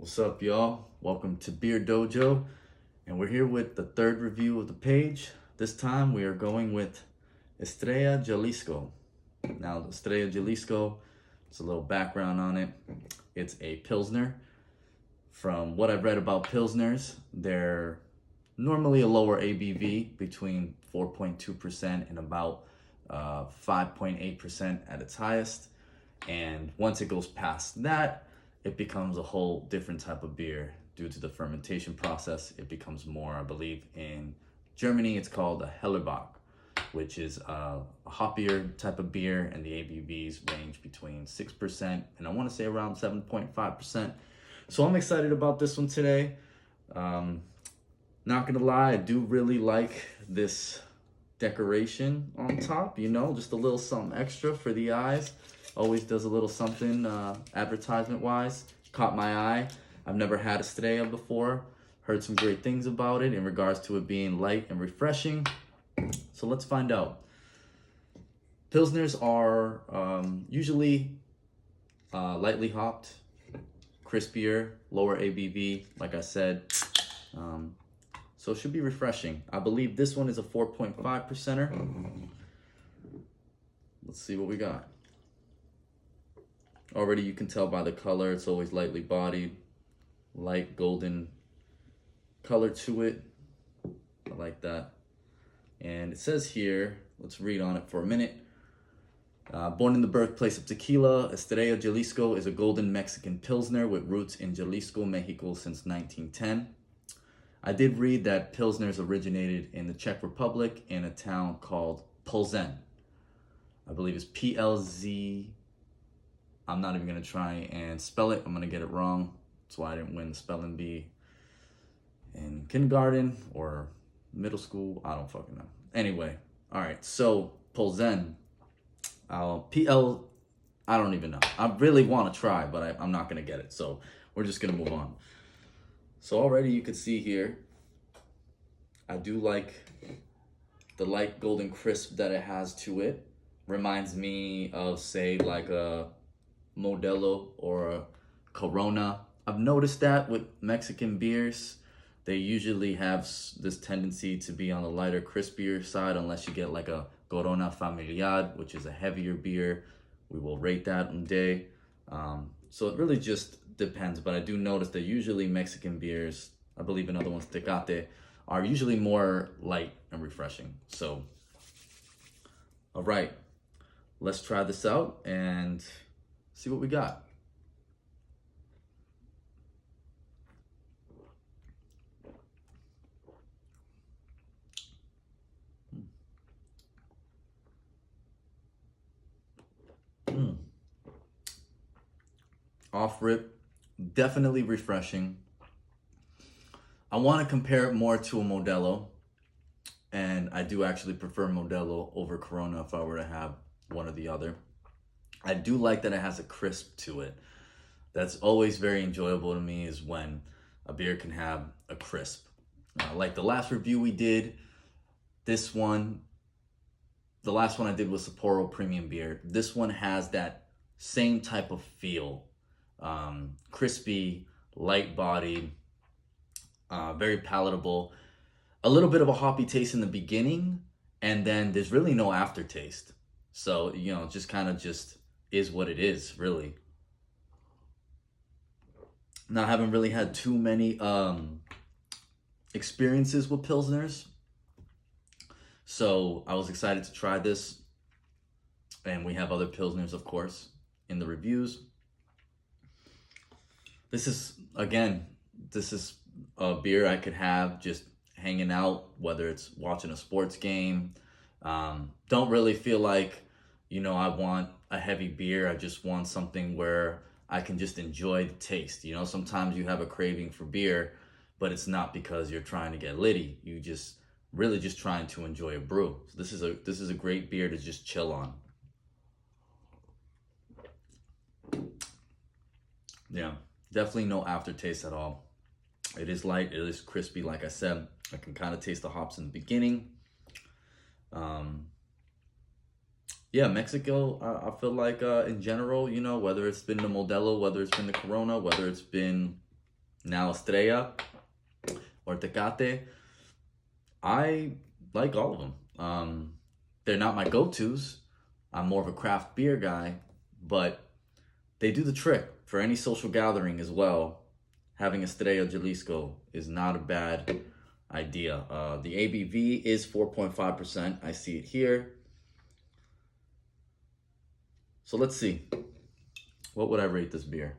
What's up, y'all? Welcome to BeerDojo, and we're here with the third review of the page. This time we are going with Estrella Jalisco. Now, Estrella Jalisco, it's a little background on it. It's a Pilsner. From what I've read about Pilsners, they're normally a lower ABV, between 4.2% and about 5.8% at its highest. And once it goes past that, it becomes a whole different type of beer due to the fermentation process. It becomes more, I believe, in Germany, it's called a Hellerbach, which is a hoppier type of beer, and the ABVs range between 6% and I want to say around 7.5%. So I'm excited about this one today. Not gonna lie, I do really like this decoration on top, just a little something extra for the eyes. Always does a little something advertisement wise. Caught my eye. I've never had Estrella before. Heard some great things about it in regards to it being light and refreshing. So let's find out. Pilsners are usually lightly hopped, crispier, lower ABV, like I said. So it should be refreshing. I believe this one is a 4.5%er. Let's see what we got. Already you can tell by the color, it's always lightly bodied, light golden color to it. I like that. And it says here, let's read on it for a minute. Born in the birthplace of tequila, Estrella Jalisco is a golden Mexican Pilsner with roots in Jalisco, Mexico since 1910. I did read that Pilsners originated in the Czech Republic in a town called Plzeň. I believe it's P-L-Z. I'm not even going to try and spell it. I'm going to get it wrong. That's why I didn't win the spelling bee in kindergarten or middle school. I don't fucking know. Anyway, all right. So Plzeň, P-L, I don't even know. I really want to try, but I'm not going to get it. So we're just going to move on. So already you can see here, I do like the light golden crisp that it has to it. Reminds me of, say, like a Modelo or a Corona. I've noticed that with Mexican beers, they usually have this tendency to be on the lighter, crispier side, unless you get like a Corona Familiar, which is a heavier beer. We will rate that one day. So it really just depends, but I do notice that usually Mexican beers, I believe another one's Tecate, are usually more light and refreshing. So, all right, let's try this out and see what we got. Off rip, definitely refreshing. I want to compare it more to a Modelo, and I do actually prefer Modelo over Corona if I were to have one or the other. I do like that it has a crisp to it. That's always very enjoyable to me, is when a beer can have a crisp. Like the last review we did, the last one I did was Sapporo Premium Beer. This one has that same type of feel. Crispy, light bodied, very palatable. A little bit of a hoppy taste in the beginning, and then there's really no aftertaste. So, just kind of just is what it is, really. Now, I haven't really had too many experiences with Pilsners, so I was excited to try this. And we have other Pilsners, of course, in the reviews. This is a beer I could have just hanging out, whether it's watching a sports game. Don't really feel like, I want a heavy beer. I just want something where I can just enjoy the taste. Sometimes you have a craving for beer, but it's not because you're trying to get litty. You just really just trying to enjoy a brew. So this is a great beer to just chill on. Yeah, definitely no aftertaste at all. It is light, it is crispy, like I said. I can kind of taste the hops in the beginning. Yeah, Mexico, I feel like in general, whether it's been the Modelo, whether it's been the Corona, whether it's been Now Estrella or Tecate, I like all of them. They're not my go-tos. I'm more of a craft beer guy, but they do the trick for any social gathering as well. Having Estrella Jalisco is not a bad idea. The ABV is 4.5%. I see it here. So let's see. What would I rate this beer?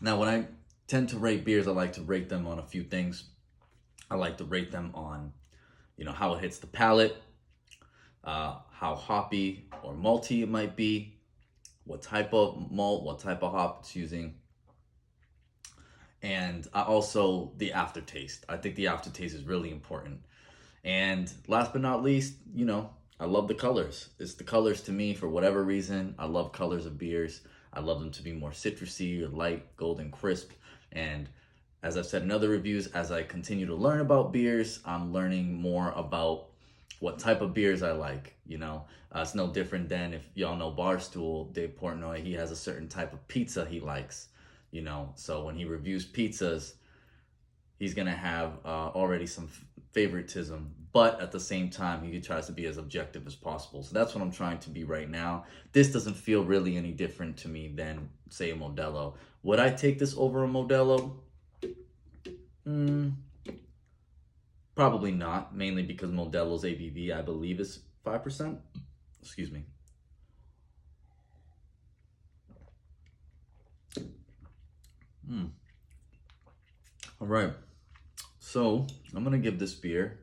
Now, when I tend to rate beers, I like to rate them on a few things. I like to rate them on, how it hits the palate, how hoppy or malty it might be, what type of malt, what type of hop it's using, and also the aftertaste. I think the aftertaste is really important. And last but not least, I love the colors. It's the colors to me for whatever reason. I love colors of beers. I love them to be more citrusy or light, golden, crisp. And as I've said in other reviews, as I continue to learn about beers, I'm learning more about what type of beers I like. It's no different than if y'all know Barstool, Dave Portnoy, he has a certain type of pizza he likes. So when he reviews pizzas, he's gonna have already some favoritism, but at the same time, he tries to be as objective as possible. So that's what I'm trying to be right now. This doesn't feel really any different to me than, say, a Modelo. Would I take this over a Modelo? Probably not, mainly because Modelo's ABV, I believe, is 5%. Excuse me. All right. So I'm gonna give this beer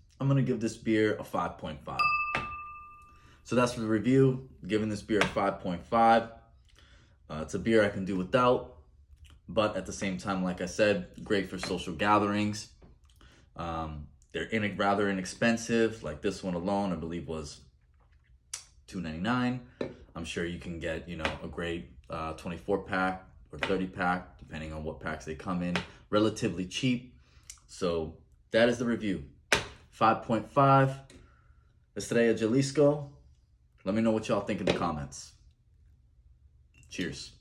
a 5.5. So that's for the review. Giving this beer a 5.5. It's a beer I can do without, but at the same time, like I said, great for social gatherings. They're rather inexpensive. Like this one alone, I believe was $2.99. I'm sure you can get, a great 24 pack or 30 pack, depending on what packs they come in, relatively cheap. So that is the review. 5.5, Estrella Jalisco. Let me know what y'all think in the comments. Cheers.